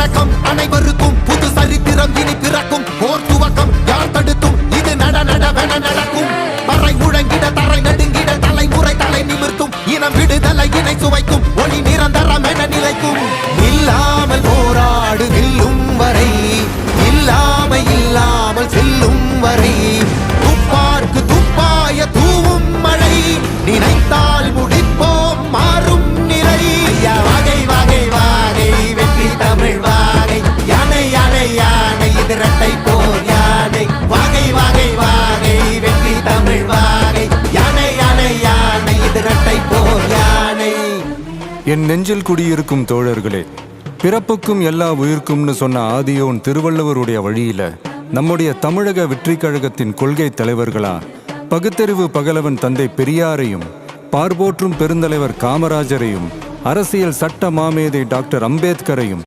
வணக்கம் அனைவருக்கும் புது சரித்திரம் இனி பிறக்கும் போர் துவக்கம் யார் தடுத்தும் இது நடவென நடக்கும் பறை முழங்கிட தரை நடுங்கிட தலைமுறை தலை நிமிர்த்தும் இனம் விடுதலை இணை சுவைக்கும் ஒளி நிரந்தரம் என நிலைக்கும் இல்லாமல் போராடு வெல்லும் வரை இல்லாமல் செல்லும் வரை துப்பார்க்கு துப்பாய தூவும் மழை நினைத்தால் முடிப்போம் மாறும் நிலை வகை வகை வாகை வெற்றி தமிழ் வாகை யானை யானை யானை இது இரட்டை போர் யானை வகை வகை வாகை வெற்றி தமிழ் வாகை யானை யானை யானை இது இரட்டை போர் யானை. என் நெஞ்சில் குடியிருக்கும் தோழர்களே, பிறப்புக்கும் எல்லா உயிர்க்கும்னு சொன்ன ஆதியோன் திருவள்ளுவருடைய வழியில நம்முடைய தமிழக வெற்றி கழகத்தின் கொள்கை தலைவர்களா பகுத்தறிவு பகலவன் தந்தை பெரியாரையும், பார்போற்றும் பெருந்தலைவர் காமராஜரையும், அரசியல் சட்ட மாமேதை டாக்டர் அம்பேத்கரையும்